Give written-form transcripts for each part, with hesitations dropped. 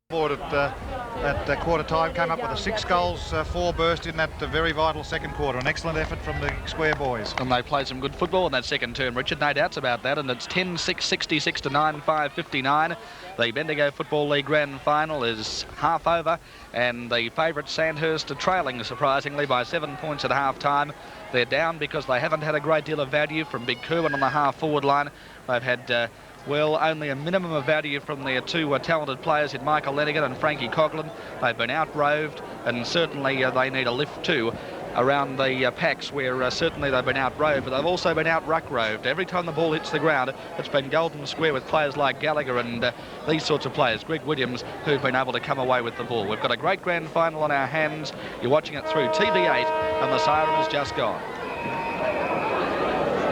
Board at quarter time, came up with a 6 goals 4 burst in that very vital second quarter. An excellent effort from the Square boys. And they played some good football in that second term, Richard, no doubts about that. And it's 10-6, 66 to 9-5, 59. The Bendigo Football League Grand Final is half over, and the favourite Sandhurst are trailing, surprisingly, by 7 points at half-time. They're down because they haven't had a great deal of value from Big Kerwin on the half-forward line. They've had only a minimum of value from their two talented players in Michael Lenigan and Frankie Coughlin. They've been out-roved, and certainly they need a lift too around the packs, where certainly they've been out-roved, but they've also been out-ruck-roved. Every time the ball hits the ground, it's been golden square with players like Gallagher and these sorts of players, Greg Williams, who've been able to come away with the ball. We've got a great grand final on our hands. You're watching it through TV8, and the siren has just gone.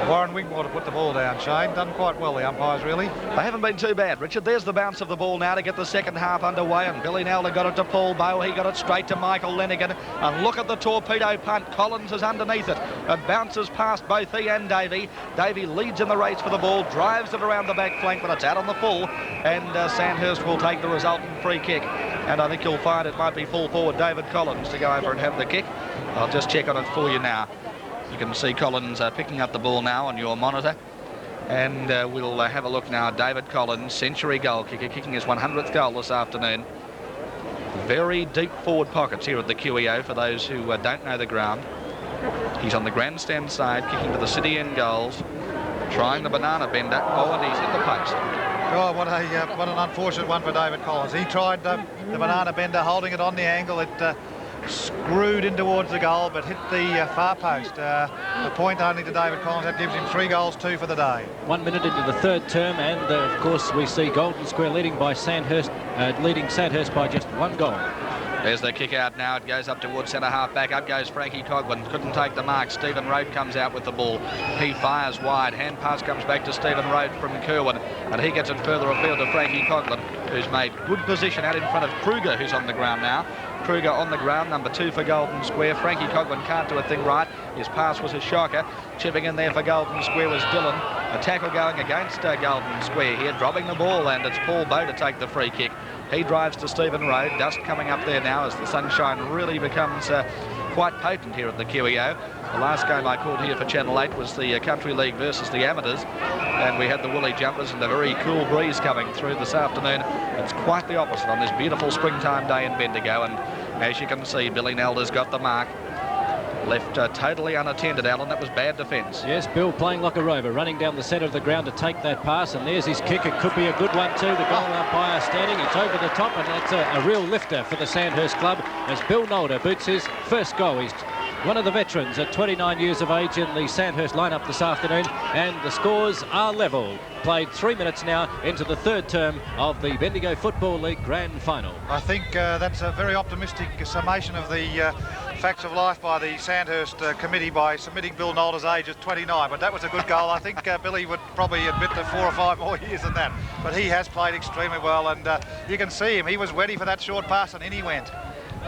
Warren Wingwater put the ball down, Shane. Done quite well, the umpires, really. They haven't been too bad, Richard. There's the bounce of the ball now to get the second half underway, and Billy Nelder got it to Paul Bowe. He got it straight to Michael Lenigan, and look at the torpedo punt. Collins is underneath it. It bounces past both he and Davey. Davey leads in the race for the ball, drives it around the back flank, but it's out on the full, and Sandhurst will take the resultant free kick. And I think you'll find it might be full forward David Collins to go over and have the kick. I'll just check on it for you now. You can see Collins picking up the ball now on your monitor. And we'll have a look now. David Collins, century goal kicker, kicking his 100th goal this afternoon. Very deep forward pockets here at the QEO for those who don't know the ground. He's on the grandstand side, kicking to the city end goals, trying the banana bender. Oh, and he's hit the post. Oh, what an unfortunate one for David Collins. He tried the banana bender, holding it on the angle. It screwed in towards the goal, but hit the far post. The point only to David Collins. That gives him 3 goals, 2 for the day. 1 minute into the third term, and of course we see Golden Square leading Sandhurst by just 1 goal. There's the kick out now. It goes up towards centre half back. Up goes Frankie Coughlin. Couldn't take the mark. Stephen Road comes out with the ball. He fires wide. Hand pass comes back to Stephen Road from Kerwin, and he gets it further afield to Frankie Coughlin, who's made good position out in front of Kruger, who's on the ground now. Kruger on the ground, number 2 for Golden Square. Frankie Coughlin can't do a thing right. His pass was a shocker. Chipping in there for Golden Square was Dillon. A tackle going against Golden Square here, dropping the ball, and it's Paul Bowe to take the free kick. He drives to Stephen Road. Dust coming up there now as the sunshine really becomes quite potent here at the QEO. The last game I called here for Channel 8 was the Country League versus the Amateurs, and we had the woolly jumpers and a very cool breeze coming through this afternoon. It's quite the opposite on this beautiful springtime day in Bendigo, and as you can see, Billy Nelder's got the mark. Left totally unattended, Alan. That was bad defence. Yes, Bill playing like a rover, running down the centre of the ground to take that pass, and there's his kick. It could be a good one too. The goal umpire standing. It's over the top, and that's a real lifter for the Sandhurst club as Bill Nelder boots his first goal. He's one of the veterans at 29 years of age in the Sandhurst lineup this afternoon, and the scores are level. Played 3 minutes now into the third term of the Bendigo Football League Grand Final. I think that's a very optimistic summation of the facts of life by the Sandhurst committee by submitting Bill Nelder's age at 29. But that was a good goal. I think Billy would probably admit to 4 or 5 more years than that. But he has played extremely well, and you can see him. He was ready for that short pass, and in he went.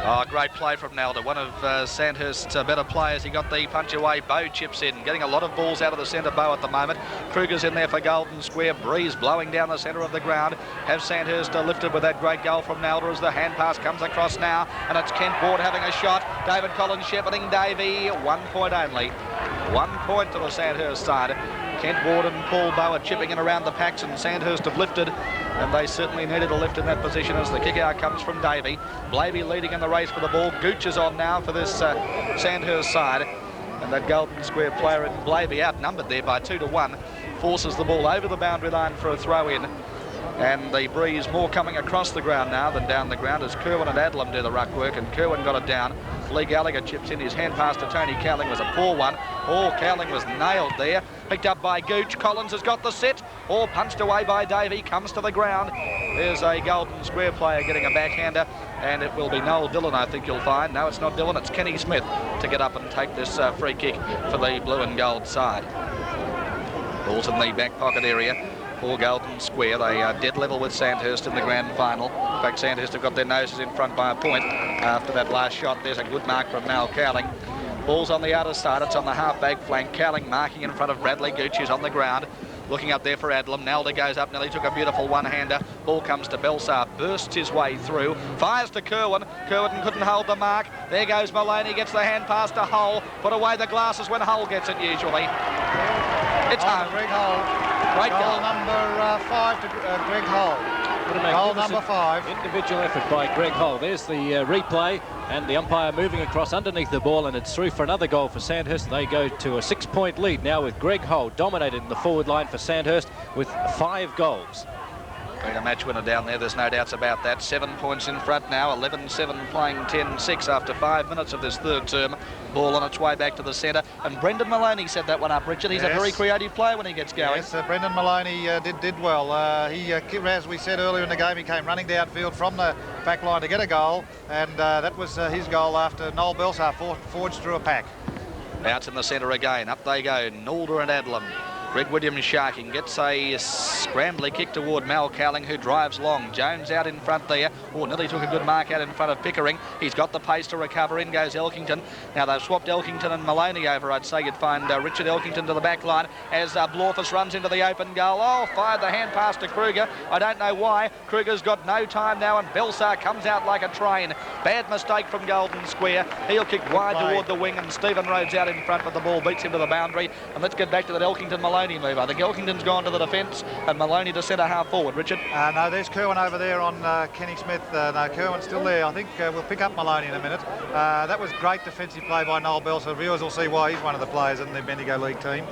Oh, great play from Nelder, one of Sandhurst's better players. He got the punch away. Bowe chips in, getting a lot of balls out of the centre. Bowe at the moment. Kruger's in there for Golden Square. Breeze blowing down the centre of the ground. Have Sandhurst lifted with that great goal from Nelder as the hand pass comes across now, and it's Kent Ward having a shot. David Collins shepherding Davey. 1 point only. 1 point to the Sandhurst side. Kent Ward and Paul Bowe are chipping in around the packs, and Sandhurst have lifted, and they certainly needed a lift in that position as the kick out comes from Davey. Blavey leading in the race for the ball. Gooch is on now for this Sandhurst side, and that Golden Square player in Blavey, outnumbered there by 2 to 1, forces the ball over the boundary line for a throw in. And the breeze more coming across the ground now than down the ground as Kerwin and Adlam do the ruck work, and Kerwin got it down. Lee Gallagher chips in. His hand pass to Tony Cowling was a poor one. Oh, Cowling was nailed there. Picked up by Gooch. Collins has got the set. Oh, punched away by Davey. Comes to the ground. There's a Golden Square player getting a backhander, and it will be Noel Dillon, I think you'll find. No, it's not Dillon. It's Kenny Smith to get up and take this free kick for the blue and gold side. Ball's in the back pocket area for Golden Square. They are dead level with Sandhurst in the grand final. In fact, Sandhurst have got their noses in front by a point after that last shot. There's a good mark from Noel Cowling. Ball's on the outer side. It's on the half-back flank. Cowling marking in front of Bradley Gooch, who's on the ground. Looking up there for Adlam. Nalder goes up. Nearly took a beautiful one-hander. Ball comes to Belsar. Bursts his way through. Fires to Kerwin. Kerwin couldn't hold the mark. There goes Maloney. Gets the hand pass to Hull. Put away the glasses when Hull gets it usually. It's home. Greg Hull. Great goal goal. number 5 to Greg Hull. What a Goal magnificent number 5. individual effort by Greg Hull. There's the replay, and the umpire moving across underneath the ball, and it's through for another goal for Sandhurst. They go to a 6-point lead now with Greg Hull dominated in the forward line for Sandhurst with 5 goals. Been a match winner down there, there's no doubts about that. 7 points in front now, 11-7 playing 10-6 after 5 minutes of this third term. Ball on its way back to the centre, and Brendan Maloney set that one up, Richard. He's a very creative player when he gets going. Yes, Brendan Maloney did well. As we said earlier in the game, he came running downfield from the back line to get a goal, and that was his goal after Noel Belsar forged through a pack. Out in the centre again, up they go, Nalder and Adlam. Greg Williams sharking, gets a scrambly kick toward Mal Cowling, who drives long. Jones out in front there. Oh, nearly took a good mark out in front of Pickering. He's got the pace to recover. In goes Elkington. Now they've swapped Elkington and Maloney over. I'd say you'd find Richard Elkington to the back line as Blorfus runs into the open goal. Oh, fired the hand pass to Kruger. I don't know why. Kruger's got no time now, and Belsar comes out like a train. Bad mistake from Golden Square. He'll kick wide toward the wing, and Stephen Rhodes out in front, but the ball beats him to the boundary. And let's get back to that Elkington-Maloney move. I think Elkington's gone to the defence and Maloney to centre half forward. Richard? No, there's Kerwin over there on Kenny Smith. No, Kerwin's still there. I think we'll pick up Maloney in a minute. That was great defensive play by Noel Belsar. Viewers will see why he's one of the players in the Bendigo League team.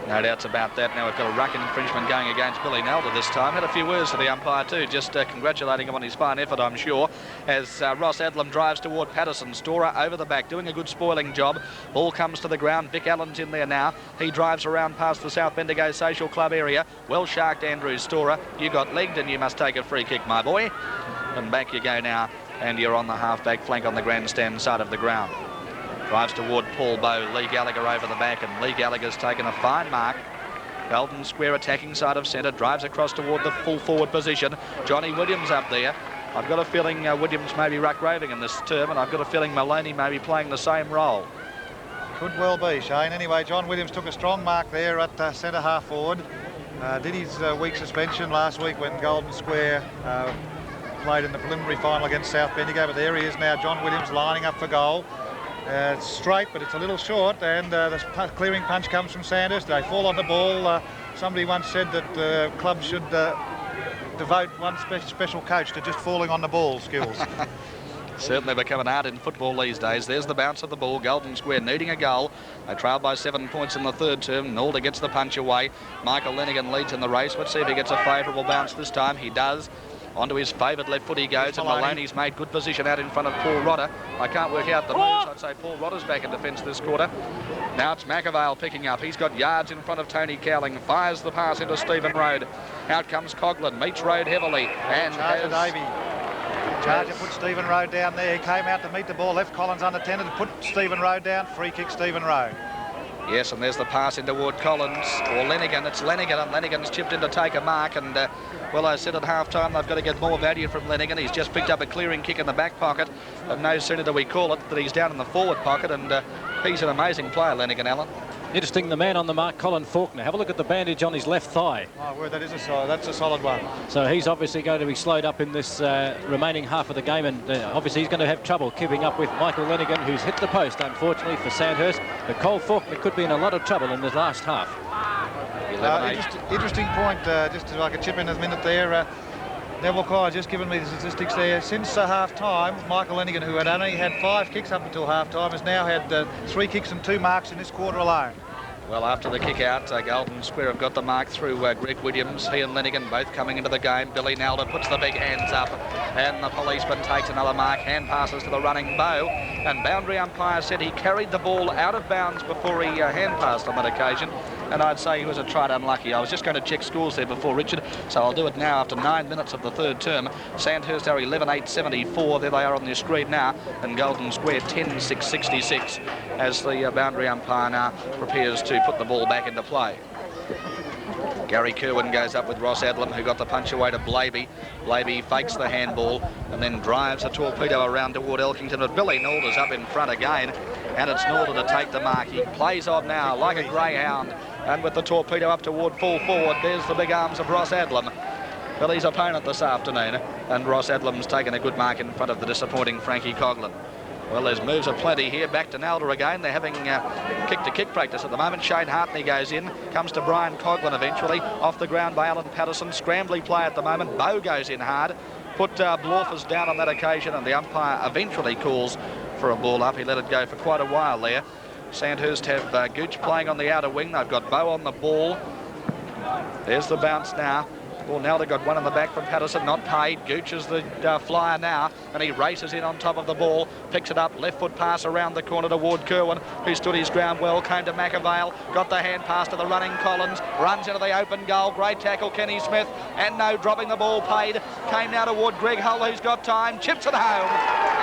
No doubts about that. Now we've got a ruck infringement going against Billy Nalder this time. Had a few words to the umpire too, just congratulating him on his fine effort, I'm sure, as Ross Adlam drives toward Patterson. Storer over the back, doing a good spoiling job. Ball comes to the ground. Vic Allen's in there now. He drives around past the South Bendigo Social Club area. Well sharked Andrew Storer. You got legged and you must take a free kick, my boy. And back you go now, and you're on the half-back flank on the grandstand side of the ground. Drives toward Paul Bow. Lee Gallagher over the back, and Lee Gallagher's taken a fine mark. Golden Square attacking side of centre. Drives across toward the full forward position. Johnny Williams up there. I've got a feeling Williams may be ruck roving in this term, and I've got a feeling Maloney may be playing the same role. Could well be, Shane. Anyway, John Williams took a strong mark there at centre half forward. Did his week suspension last week when Golden Square played in the preliminary final against South Bendigo, but there he is now, John Williams lining up for goal. It's straight, but it's a little short, and the clearing punch comes from Sandhurst. They fall on the ball. Somebody once said that clubs should devote one special coach to just falling on the ball skills. Certainly become an art in football these days. There's the bounce of the ball. Golden Square needing a goal. They trail by 7 points in the third term. Nalder gets the punch away. Michael Lenigan leads in the race. Let's see if he gets a favourable bounce this time. He does. Onto his favoured left foot he goes, and Maloney's made good position out in front of Paul Rodder. I can't work out the moves. I'd say Paul Rodder's back in defence this quarter. Now it's McAvale picking up. He's got yards in front of Tony Cowling. Fires the pass into Stephen Road. Out comes Coughlin. Meets Road heavily. And Charger Davey. Charger put Stephen Road down there. He came out to meet the ball. Left Collins unattended. Put Stephen Road down. Free kick Stephen Road. Yes, and there's the pass in toward Collins, or Lenigan. It's Lenigan, and Lenigan's chipped in to take a mark. And, well, I said at half-time they've got to get more value from Lenigan. He's just picked up a clearing kick in the back pocket. And no sooner do we call it that he's down in the forward pocket. And he's an amazing player, Lenigan, Alan. Interesting, the man on the mark, Colin Faulkner. Have a look at the bandage on his left thigh. Oh, well, that's a solid one. So he's obviously going to be slowed up in this remaining half of the game, and obviously he's going to have trouble keeping up with Michael Lenigan, who's hit the post, unfortunately, for Sandhurst. But Cole Faulkner could be in a lot of trouble in the last half. Interesting point, just if I could chip in a minute there. Neville Clyde just given me the statistics there. Since half-time, Michael Lenigan, who had only had 5 kicks up until half-time, has now had 3 kicks and 2 marks in this quarter alone. Well, after the kick out, Golden Square have got the mark through Greg Williams. He and Lenigan both coming into the game. Billy Nalder puts the big hands up, and the policeman takes another mark. Hand passes to the running Bow, and boundary umpire said he carried the ball out of bounds before he hand passed on that occasion. And I'd say he was a trite unlucky. I was just going to check scores there before, Richard, so I'll do it now after 9 minutes of the third term. Sandhurst are 11-8-74. There they are on the screen now, and Golden Square 10-6-66 as the boundary umpire now prepares to put the ball back into play. Gary Kerwin goes up with Ross Adlam, who got the punch away to Blaby. Blaby fakes the handball and then drives a torpedo around toward Elkington. But Billy Nalder's up in front again, and it's Nalder to take the mark. He plays on now like a greyhound. And with the torpedo up toward full forward, there's the big arms of Ross Adlam, Billy's opponent this afternoon. And Ross Adlam's taken a good mark in front of the disappointing Frankie Coghlan. Well, there's moves aplenty here. Back to Nalder again. They're having kick-to-kick practice at the moment. Shane Hartney goes in. Comes to Brian Coghlan eventually. Off the ground by Alan Patterson. Scrambly play at the moment. Bow goes in hard. Put Blorfus down on that occasion, and the umpire eventually calls for a ball up. He let it go for quite a while there. Sandhurst have Gooch playing on the outer wing. They've got Bow on the ball. There's the bounce now. Well, now they've got one in the back from Patterson, not paid. Gooch is the flyer now, and he races in on top of the ball, picks it up, left foot pass around the corner to Ward Kerwin, who stood his ground well, came to McAvale, got the hand pass to the running Collins, runs into the open goal, great tackle Kenny Smith, and no dropping the ball paid, came now toward Greg Hull, who's got time, chips it home,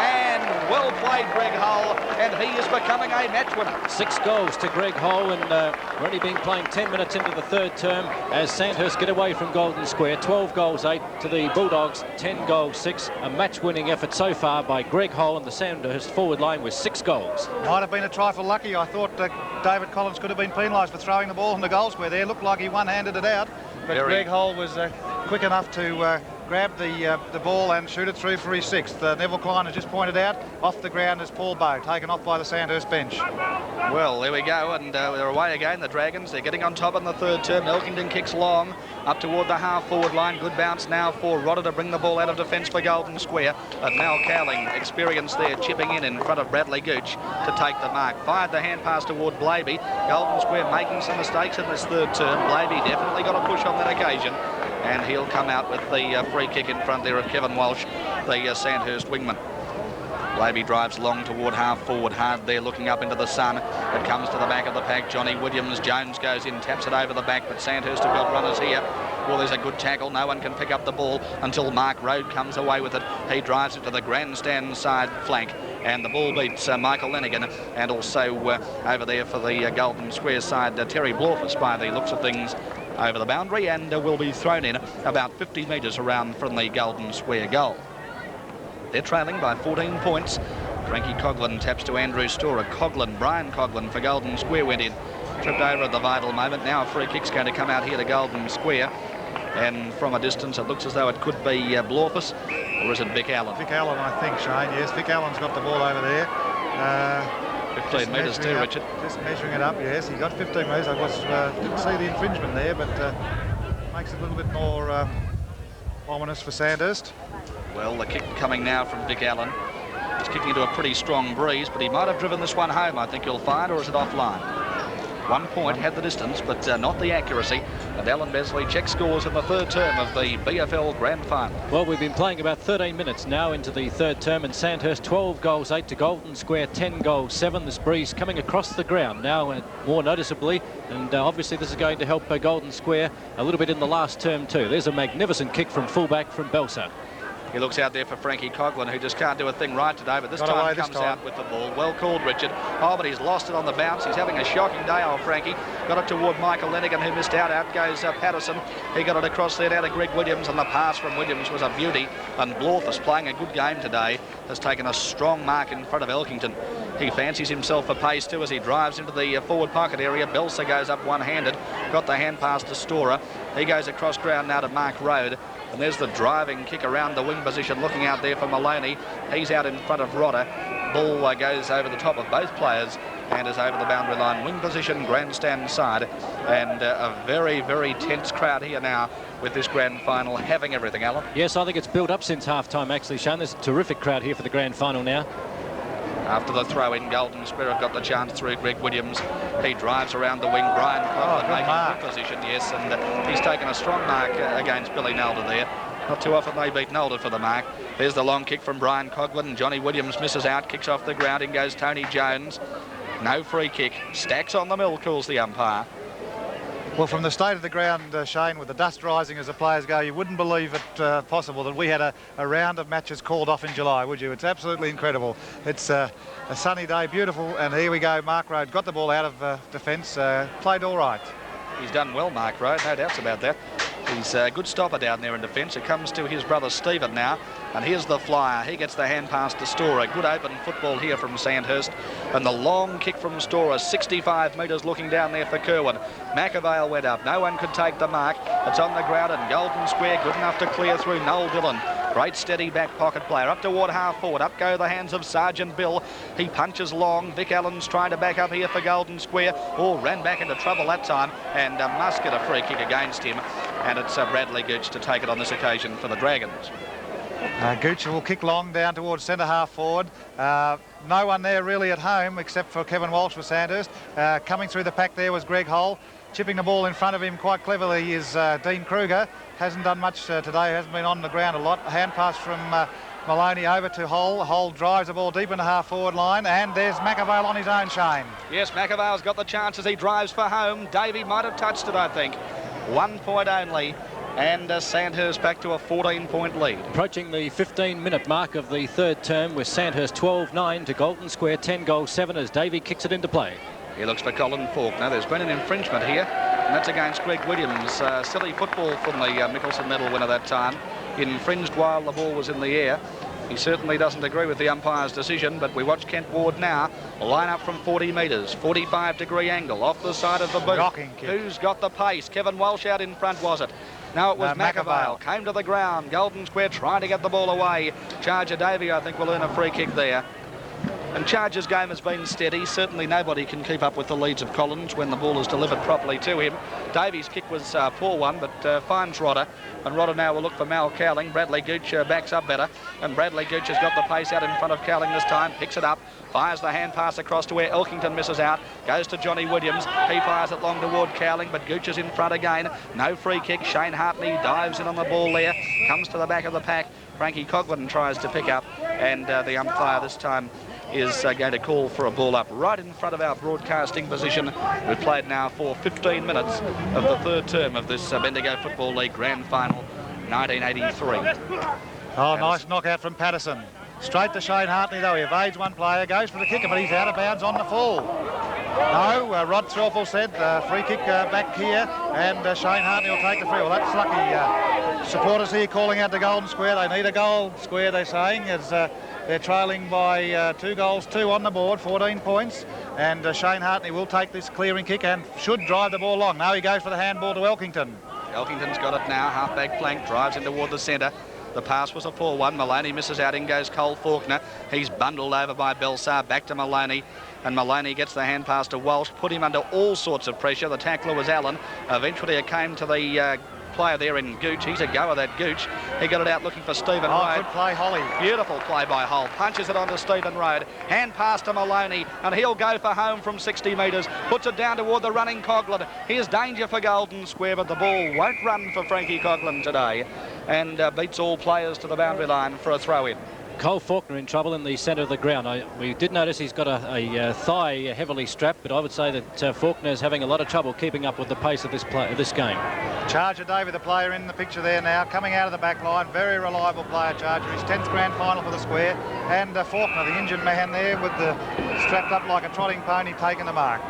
and well played Greg Hull, and he is becoming a match winner. 6 goals to Greg Hull, and we're only been playing 10 minutes into the third term as Sandhurst get away from Golden Square. 12 goals 8 to the Bulldogs, 10 goals 6. A match-winning effort so far by Greg Hull and the Sandhurst forward line with 6 goals. Might have been a trifle lucky. I thought David Collins could have been penalised for throwing the ball in the goal square there. Looked like he one-handed it out, but Greg Hull was quick enough to grab the ball and shoot it through for his 6th. Neville Klein has just pointed out, off the ground is Paul Bow, taken off by the Sandhurst bench. Well, there we go, and they're away again, the Dragons. They're getting on top in the third term. Elkington kicks long up toward the half-forward line. Good bounce now for Rodder to bring the ball out of defence for Golden Square. But Mal Cowling, experienced there, chipping in front of Bradley Gooch to take the mark. Fired the hand pass toward Blaby. Golden Square making some mistakes in this third term. Blaby definitely got a push on that occasion, and he'll come out with the free kick in front there of Kevin Walsh, the Sandhurst wingman. Blaby drives long toward half-forward, hard there, looking up into the sun. It comes to the back of the pack. Johnny Williams. Jones goes in, taps it over the back, but Sandhurst have got runners here. Well, there's a good tackle. No one can pick up the ball until Mark Road comes away with it. He drives it to the grandstand side flank, and the ball beats Michael Lenigan, and also over there for the Golden Square side, Terry Blorfus, by the looks of things, over the boundary, and will be thrown in about 50 metres around from the Golden Square goal. They're trailing by 14 points. Frankie Coghlan taps to Andrew Storer. Brian Coghlan for Golden Square went in. Tripped over at the vital moment. Now a free kick's going to come out here to Golden Square. And from a distance, it looks as though it could be Blorfus, or is it Vic Allen? Vic Allen, I think, Shane. Yes, Vic Allen's got the ball over there. 15 metres too, Richard. Just measuring it up, yes. He got 15 metres. I didn't see the infringement there, but makes it a little bit more ominous for Sandhurst. Well, the kick coming now from Vic Allen. He's kicking into a pretty strong breeze, but he might have driven this one home, I think you'll find, or is it offline? 1 point, had the distance, but not the accuracy. And Alan Besley check scores in the third term of the BFL Grand Final. Well, we've been playing about 13 minutes now into the third term, and Sandhurst 12 goals 8 to Golden Square 10 goals 7. This breeze coming across the ground now more noticeably, and obviously this is going to help Golden Square a little bit in the last term too. There's a magnificent kick from fullback from Belsa. He looks out there for Frankie Coghlan, who just can't do a thing right today, but this time comes out with the ball. Well called, Richard. Oh, but he's lost it on the bounce. He's having a shocking day, old Frankie. Got it toward Michael Lenigan, who missed out. Out goes Patterson. He got it across there now to Greg Williams, and the pass from Williams was a beauty. And Blorfus, playing a good game today, has taken a strong mark in front of Elkington. He fancies himself for pace too as he drives into the forward pocket area. Belsa goes up one-handed. Got the hand pass to Storer. He goes across ground now to Mark Road. And there's the driving kick around the wing position, looking out there for Maloney. He's out in front of Rodder. Ball goes over the top of both players and is over the boundary line. Wing position, grandstand side. And a very, very tense crowd here now with this grand final having everything, Alan. Yes, I think it's built up since half-time, actually, Sean. There's a terrific crowd here for the grand final now. After the throw-in, Golden Square have got the chance through Greg Williams. He drives around the wing. Brian Coghlan making good position, yes, and he's taken a strong mark against Billy Nalder there. Not too often they beat Nalder for the mark. There's the long kick from Brian Coghlan. Johnny Williams misses out, kicks off the ground. In goes Tony Jones. No free kick. Stacks on the mill, calls the umpire. Well, from the state of the ground, Shane, with the dust rising as the players go, you wouldn't believe it possible that we had a round of matches called off in July, would you? It's absolutely incredible. It's a sunny day, beautiful, and here we go. Mark Road got the ball out of defence, played all right. He's done well, Mark Road, no doubts about that. He's a good stopper down there in defence. It comes to his brother Stephen now. And here's the flyer. He gets the hand pass to Storer. Good open football here from Sandhurst. And the long kick from Storer, 65 metres looking down there for Kerwin. McAvale went up. No one could take the mark. It's on the ground and Golden Square good enough to clear through Noel Dillon. Great steady back pocket player. Up toward half forward. Up go the hands of Sergeant Bill. He punches long. Vic Allen's trying to back up here for Golden Square. Oh, ran back into trouble that time and must get a free kick against him. And it's Bradley Gooch to take it on this occasion for the Dragons. Gooch will kick long down towards centre half forward. No one there really at home except for Kevin Walsh for Sandhurst. Coming through the pack there was Greg Hull. Chipping the ball in front of him quite cleverly is Dean Kruger. Hasn't done much today, hasn't been on the ground a lot. A hand pass from Maloney over to Hull. Hull drives the ball deep in the half forward line, and there's McAvale on his own, Shane. Yes, McAvale's got the chance as he drives for home. Davey might have touched it, I think. 1 point only. And Sandhurst back to a 14-point lead. Approaching the 15-minute mark of the third term with Sandhurst 12-9 to Golden Square 10-7 as Davey kicks it into play. He looks for Colin Faulkner. There's been an infringement here, and that's against Greg Williams. Silly football from the Mickelson medal winner that time. Infringed while the ball was in the air. He certainly doesn't agree with the umpire's decision, but we watch Kent Ward now line up from 40 metres, 45-degree angle off the side of the boot. Who's got the pace? Kevin Walsh out in front, was it? No, it was McAvale. Came to the ground. Golden Square trying to get the ball away. Charger Davey, I think, will earn a free kick there. And Charger's game has been steady. Certainly nobody can keep up with the leads of Collins when the ball is delivered properly to him. Davies' kick was a poor one, but finds Rodder. And Rodder now will look for Mal Cowling. Bradley Gooch backs up better. And Bradley Gooch has got the pace out in front of Cowling this time. Picks it up. Fires the hand pass across to where Elkington misses out. Goes to Johnny Williams. He fires it long toward Cowling, but Gooch is in front again. No free kick. Shane Hartney dives in on the ball there. Comes to the back of the pack. Frankie Coghlan tries to pick up. And the umpire this time is going to call for a ball up right in front of our broadcasting position. We've played now for 15 minutes of the third term of this Bendigo Football League Grand Final 1983. Oh, nice knockout from Patterson. Straight to Shane Hartney, though. He evades one player, goes for the kicker, but he's out of bounds on the full. No, Rod Threlfall said free kick back here, and Shane Hartney will take the free. Well, that's lucky. Supporters here calling out the Golden Square. They need a goal square, they're saying, as they're trailing by 2 goals, 2 on the board, 14 points. And Shane Hartney will take this clearing kick and should drive the ball long. Now he goes for the handball to Elkington. Elkington's got it now, half-back flank, drives in toward the centre. The pass was a poor one. Maloney misses out. In goes Cole Faulkner. He's bundled over by Belsar. Back to Maloney. And Maloney gets the hand pass to Walsh. Put him under all sorts of pressure. The tackler was Allen. Eventually it came to the player there in Gooch. He's a goer, that Gooch. He got it out looking for Stephen Road. Good play, Holly. Beautiful play by Hull. Punches it onto Stephen Road. Hand pass to Maloney, and he'll go for home from 60 metres. Puts it down toward the running Coghlan. Here's danger for Golden Square, but the ball won't run for Frankie Coghlan today, and beats all players to the boundary line for a throw-in. Cole Faulkner in trouble in the centre of the ground. We did notice he's got a thigh heavily strapped, but I would say that Faulkner is having a lot of trouble keeping up with the pace of this game. Charger Davey, the player in the picture there now, coming out of the back line. Very reliable player, Charger. His 10th grand final for the square. And Faulkner, the injured man there, with the strapped up like a trotting pony, taking the mark.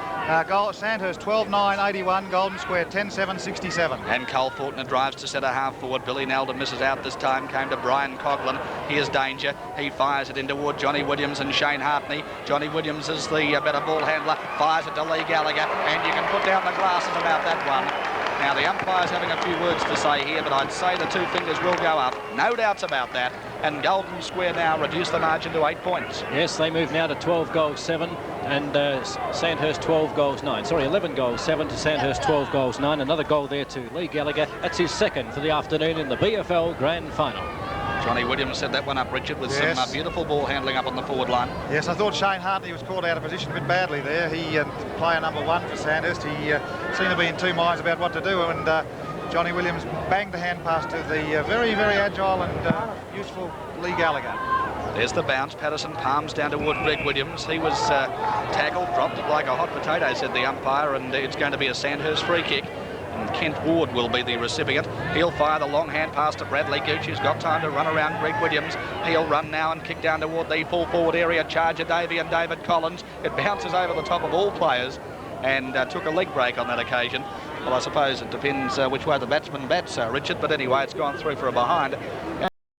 Sandhurst 12-9-81, Golden Square 10-7-67. And Cole Faulkner drives to centre half forward. Billy Nelder misses out this time. Came to Brian Coghlan. Here's danger. He fires it in toward Johnny Williams and Shane Hartney. Johnny Williams is the better ball handler. Fires it to Lee Gallagher. And you can put down the glasses about that one. Now, the umpire's having a few words to say here, but I'd say the 2 fingers will go up. No doubts about that. And Golden Square now reduce the margin to 8 points. Yes, they move now to 12-7 and Sandhurst 12-9. Sorry, 11-7 to Sandhurst 12-9. Another goal there to Lee Gallagher. That's his second for the afternoon in the BFL Grand Final. Johnny Williams set that one up, Richard, with some beautiful ball handling up on the forward line. Yes, I thought Shane Hartney was caught out of position a bit badly there. He, player number 1 for Sandhurst, he seemed to be in 2 minds about what to do, and Johnny Williams banged the hand pass to the very, very agile and useful Lee Gallagher. There's the bounce. Patterson palms down toward Greg Williams. He was tackled, dropped it like a hot potato, said the umpire, and it's going to be a Sandhurst free kick. And Kent Ward will be the recipient. He'll fire the long hand pass to Bradley Gooch, who's got time to run around Greg Williams. He'll run now and kick down toward the full forward area. Charger Davey and David Collins. It bounces over the top of all players. and took a leg break on that occasion. Well, I suppose it depends which way the batsman bats, Richard, but anyway, it's gone through for a behind.